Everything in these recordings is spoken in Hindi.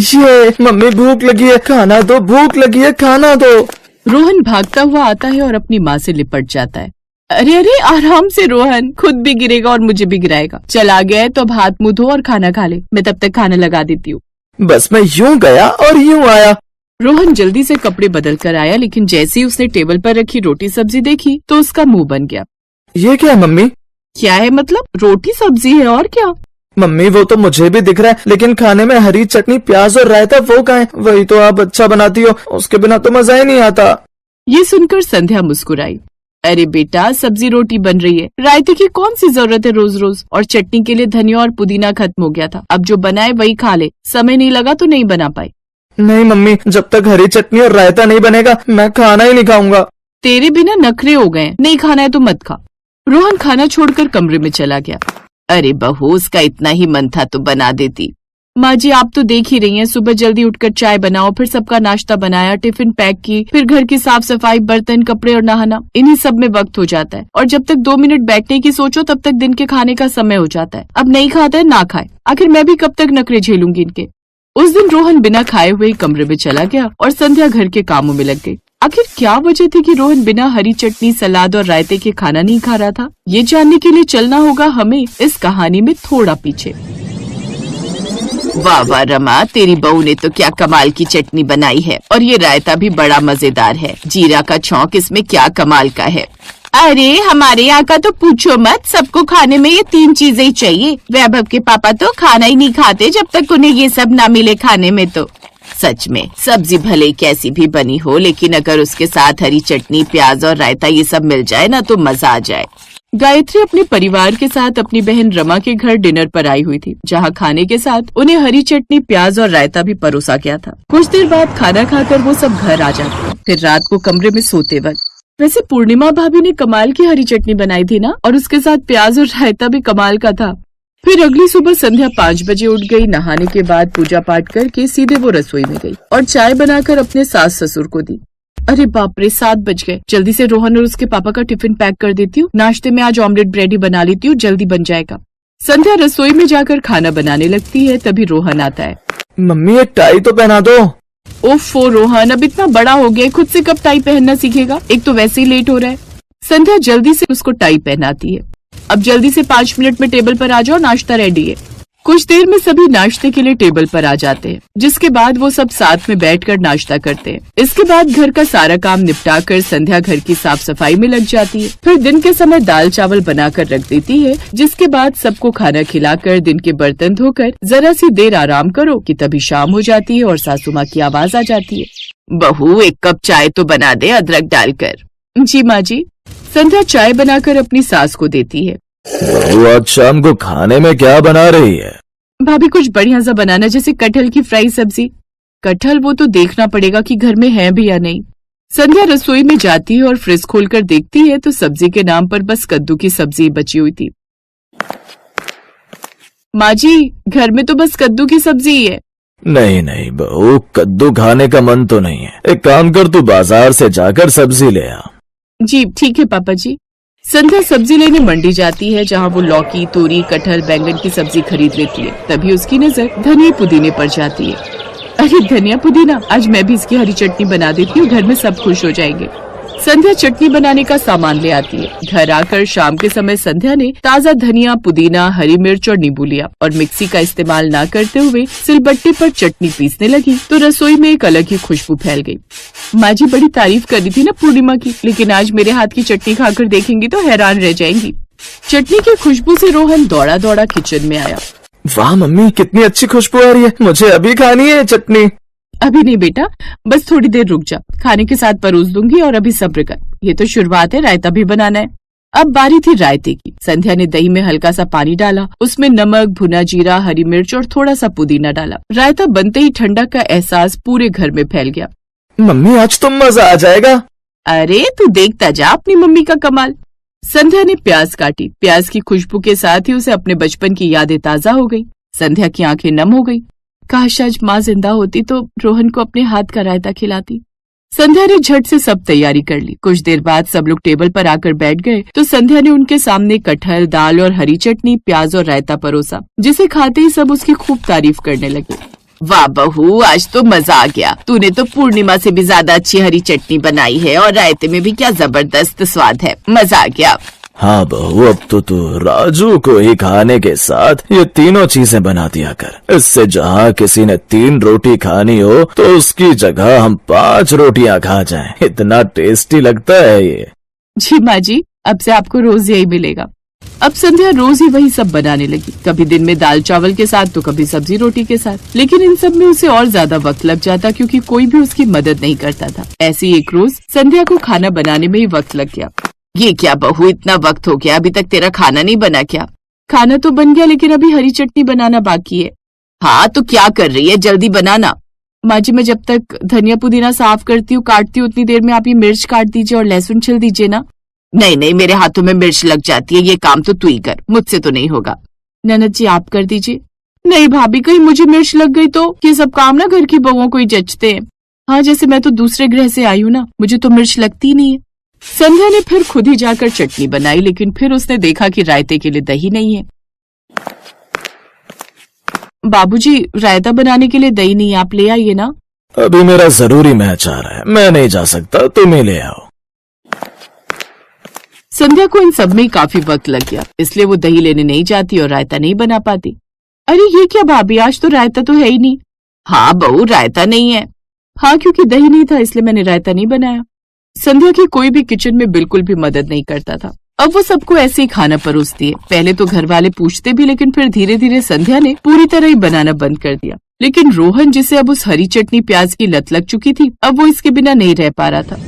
ये मम्मी भूख लगी है, खाना दो, भूख लगी है, खाना दो। रोहन भागता हुआ आता है और अपनी माँ से लिपट जाता है। अरे अरे आराम से रोहन, खुद भी गिरेगा और मुझे भी गिराएगा। चल आ गया है तो अब हाथ मुंह धो और खाना खा ले, मैं तब तक खाना लगा देती हूँ। बस मैं यूं गया और यूं आया। रोहन जल्दी से कपड़े बदल कर आया, लेकिन जैसे ही उसने टेबल पर रखी रोटी सब्जी देखी तो उसका मुंह बन गया। ये क्या है मम्मी? क्या है मतलब? रोटी सब्जी है और क्या? मम्मी वो तो मुझे भी दिख रहा है, लेकिन खाने में हरी चटनी, प्याज और रायता वो कहाँ है? वही तो आप अच्छा बनाती हो, उसके बिना तो मजा ही नहीं आता। ये सुनकर संध्या मुस्कुराई। अरे बेटा, सब्जी रोटी बन रही है, रायते की कौन सी जरूरत है रोज रोज। और चटनी के लिए धनिया और पुदीना खत्म हो गया था, अब जो बनाए वही खा ले। समय नहीं लगा तो नहीं बना पाई। नहीं मम्मी, जब तक हरी चटनी और रायता नहीं बनेगा मैं खाना ही नहीं खाऊंगा। तेरे बिना नखरे हो गए, नहीं खाना है तो मत खा। रोहन खाना छोड़कर कमरे में चला गया। अरे बहू, उसका इतना ही मन था तो बना देती। माँ जी आप तो देख ही रही हैं, सुबह जल्दी उठकर चाय बनाओ, फिर सबका नाश्ता बनाया, टिफिन पैक की, फिर घर की साफ सफाई, बर्तन, कपड़े और नहाना, इन्हीं सब में वक्त हो जाता है। और जब तक 2 मिनट बैठने की सोचो तब तक दिन के खाने का समय हो जाता है। अब नहीं खाता है ना खाए, आखिर मैं भी कब तक नखरे झेलूंगी इनके। उस दिन रोहन बिना खाए हुए कमरे में चला गया और संध्या घर के कामों में लग गई। आखिर क्या वजह थी कि रोहन बिना हरी चटनी, सलाद और रायते के खाना नहीं खा रहा था? ये जानने के लिए चलना होगा हमें इस कहानी में थोड़ा पीछे। वाह वाह रमा, तेरी बहू ने तो क्या कमाल की चटनी बनाई है, और ये रायता भी बड़ा मजेदार है। जीरा का छौंक इसमें क्या कमाल का है। अरे हमारे यहाँ का तो पूछो मत, सबको खाने में ये 3 चीजें ही चाहिए। वैभव के पापा तो खाना ही नहीं खाते जब तक उन्हें ये सब ना मिले खाने में। तो सच में सब्जी भले कैसी भी बनी हो, लेकिन अगर उसके साथ हरी चटनी, प्याज और रायता ये सब मिल जाए ना तो मजा आ जाए। गायत्री अपने परिवार के साथ अपनी बहन रमा के घर डिनर पर आई हुई थी, जहाँ खाने के साथ उन्हें हरी चटनी, प्याज और रायता भी परोसा गया था। कुछ देर बाद खाना खाकर वो सब घर आ जाते हैं। फिर रात को कमरे में सोते वक्त, वैसे पूर्णिमा भाभी ने कमाल की हरी चटनी बनाई थी ना, और उसके साथ प्याज और रायता भी कमाल का था। फिर अगली सुबह संध्या 5 बजे उठ गई। नहाने के बाद पूजा पाठ करके सीधे वो रसोई में गई और चाय बनाकर अपने सास ससुर को दी। अरे बाप रे, 7 बज गए। जल्दी से रोहन और उसके पापा का टिफिन पैक कर देती हूँ। नाश्ते में आज ऑमलेट ब्रेड ही बना लेती हूँ, जल्दी बन जाएगा। संध्या रसोई में जाकर खाना बनाने लगती है, तभी रोहन आता है। मम्मी एक टाई तो पहना दो। ओफो रोहन, अब इतना बड़ा हो गया, खुद से कब टाई पहनना सीखेगा? एक तो वैसे ही लेट हो रहा है। संध्या जल्दी से उसको टाई पहनाती है। अब जल्दी से 5 मिनट में टेबल पर आ जाओ, नाश्ता रेडी है। कुछ देर में सभी नाश्ते के लिए टेबल पर आ जाते हैं, जिसके बाद वो सब साथ में बैठकर नाश्ता करते हैं। इसके बाद घर का सारा काम निपटाकर संध्या घर की साफ सफाई में लग जाती है। फिर दिन के समय दाल चावल बनाकर रख देती है, जिसके बाद सबको खाना खिलाकर दिन के बर्तन धोकर जरा सी देर आराम करो कि तभी शाम हो जाती है और सासू माँ की आवाज आ जाती है। बहू 1 कप चाय तो बना दे अदरक डालकर। जी माँ जी। संध्या चाय बनाकर अपनी सास को देती है। बहू आज शाम को खाने में क्या बना रही है? भाभी कुछ बढ़िया सा बनाना, जैसे कटहल की फ्राई सब्जी। कटहल वो तो देखना पड़ेगा कि घर में है भी या नहीं। संध्या रसोई में जाती है और फ्रिज खोलकर देखती है तो सब्जी के नाम पर बस कद्दू की सब्जी बची हुई थी। माँ जी, घर में तो बस कद्दू की सब्जी ही है। नहीं नहीं बहू, कद्दू खाने का मन तो नहीं है। एक काम कर, तू बाजार से जाकर सब्जी ले आ। जी ठीक है पापा जी। संध्या सब्जी लेने मंडी जाती है, जहाँ वो लौकी, तोरी, कटहल, बैंगन की सब्जी खरीद लेती है। तभी उसकी नजर धनिया पुदीने पर जाती है। अरे धनिया पुदीना, आज मैं भी इसकी हरी चटनी बना देती हूँ, घर में सब खुश हो जाएंगे। संध्या चटनी बनाने का सामान ले आती है। घर आकर शाम के समय संध्या ने ताज़ा धनिया, पुदीना, हरी मिर्च और नींबू लिया और मिक्सी का इस्तेमाल न करते हुए सिलबट्टे पर चटनी पीसने लगी तो रसोई में एक अलग ही खुशबू फैल गई। माँ जी बड़ी तारीफ कर रही थी ना पूर्णिमा की, लेकिन आज मेरे हाथ की चटनी खाकर देखेंगी तो हैरान रह जाएंगी। चटनी की खुशबू से रोहन दौड़ा दौड़ा किचन में आया। वाह मम्मी, कितनी अच्छी खुशबू आ रही है, मुझे अभी खानी है चटनी। अभी नहीं बेटा, बस थोड़ी देर रुक जा, खाने के साथ परोस दूंगी और अभी सब्र कर, ये तो शुरुआत है, रायता भी बनाना है। अब बारी थी रायते की। संध्या ने दही में हल्का सा पानी डाला, उसमें नमक, भुना जीरा, हरी मिर्च और थोड़ा सा पुदीना डाला। रायता बनते ही ठंडक का एहसास पूरे घर में फैल गया। मम्मी आज तो मजा आ जाएगा। अरे तू देखता जा अपनी मम्मी का कमाल। संध्या ने प्याज काटी। प्याज की खुशबू के साथ ही उसे अपने बचपन की यादें ताजा हो गई। संध्या की आंखें नम हो गई। काश आज माँ जिंदा होती तो रोहन को अपने हाथ का रायता खिलाती। संध्या ने झट से सब तैयारी कर ली। कुछ देर बाद सब लोग टेबल पर आकर बैठ गए तो संध्या ने उनके सामने कटहल, दाल और हरी चटनी, प्याज और रायता परोसा, जिसे खाते ही सब उसकी खूब तारीफ करने लगे। वाह बहू, आज तो मजा आ गया। तूने तो पूर्णिमा से भी ज्यादा अच्छी हरी चटनी बनाई है और रायते में भी क्या जबरदस्त स्वाद है। मजा आ गया। हाँ बहू, अब तो तू राजू को ही खाने के साथ ये तीनों चीजें बना दिया कर। इससे जहाँ किसी ने 3 रोटी खानी हो तो उसकी जगह हम 5 रोटियां खा जाएं। इतना टेस्टी लगता है ये। जी माँ जी, अब से आपको रोज यही मिलेगा। अब संध्या रोज ही वही सब बनाने लगी, कभी दिन में दाल चावल के साथ तो कभी सब्जी रोटी के साथ। लेकिन इन सब में उसे और ज्यादा वक्त लग जाता क्योंकि कोई भी उसकी मदद नहीं करता था। ऐसी एक रोज संध्या को खाना बनाने में ही वक्त लग गया। ये क्या बहू, इतना वक्त हो गया, अभी तक तेरा खाना नहीं बना क्या? खाना तो बन गया लेकिन अभी हरी चटनी बनाना बाकी है। हाँ तो क्या कर रही है, जल्दी बनाना। माँ जी, मैं जब तक धनिया पुदीना साफ करती हूँ काटती हूँ उतनी देर में आप ये मिर्च काट दीजिए और लहसुन छिल दीजिए ना। नहीं नहीं, मेरे हाथों में मिर्च लग जाती है, ये काम तो तू ही कर, मुझसे तो नहीं होगा। ननद जी आप कर दीजिए। नहीं भाभी, कहीं मुझे मिर्च लग गई तो? ये सब काम ना घर की बहुओं को ही जचते हैं। हाँ, जैसे मैं तो दूसरे ग्रह से आई हूँ ना, मुझे तो मिर्च लगती नहीं है। संध्या ने फिर खुद ही जाकर चटनी बनाई, लेकिन फिर उसने देखा कि रायते के लिए दही नहीं है। बाबूजी, रायता बनाने के लिए दही नहीं, आप ले आइए ना। अभी मेरा जरूरी मैच आ रहा है, मैं नहीं जा सकता, तुम ही ले आओ। संध्या को इन सब में काफी वक्त लग गया, इसलिए वो दही लेने नहीं जाती और रायता नहीं बना पाती। अरे ये क्या भाभी, आज तो रायता तो है ही नहीं। हाँ बहू, रायता नहीं है। हाँ, क्योंकि दही नहीं था इसलिए मैंने रायता नहीं बनाया। संध्या की कोई भी किचन में बिल्कुल भी मदद नहीं करता था। अब वो सबको ऐसे ही खाना परोसती है। पहले तो घर वाले पूछते भी, लेकिन फिर धीरे धीरे संध्या ने पूरी तरह ही बनाना बंद कर दिया। लेकिन रोहन, जिसे अब उस हरी चटनी प्याज की लत लग चुकी थी, अब वो इसके बिना नहीं रह पा रहा था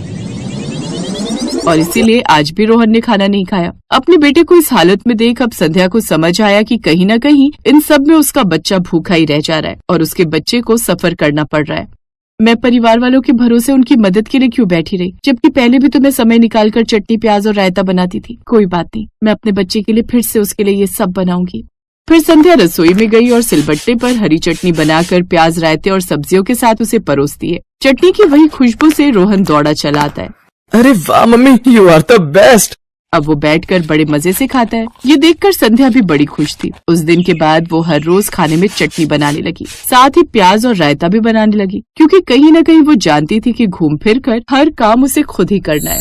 और इसीलिए आज भी रोहन ने खाना नहीं खाया। अपने बेटे को इस हालत में देख अब संध्या को समझ आया कि कहीं न कहीं इन सब में उसका बच्चा भूखा ही रह जा रहा है और उसके बच्चे को सफर करना पड़ रहा है। मैं परिवार वालों के भरोसे उनकी मदद के लिए क्यों बैठी रही, जबकि पहले भी तो मैं समय निकालकर चटनी प्याज और रायता बनाती थी। कोई बात नहीं, मैं अपने बच्चे के लिए फिर से उसके लिए ये सब बनाऊंगी। फिर संध्या रसोई में गई और सिलबट्टे पर हरी चटनी बनाकर प्याज, रायते और सब्जियों के साथ उसे परोसती है। चटनी की वही खुशबू से रोहन दौड़ा चला आता है। अरे वाह mummy, you are the best. अब वो बैठकर बड़े मजे से खाता है। ये देखकर संध्या भी बड़ी खुश थी। उस दिन के बाद वो हर रोज खाने में चटनी बनाने लगी, साथ ही प्याज और रायता भी बनाने लगी, क्योंकि कहीं न कहीं वो जानती थी कि घूम फिर कर हर काम उसे खुद ही करना है।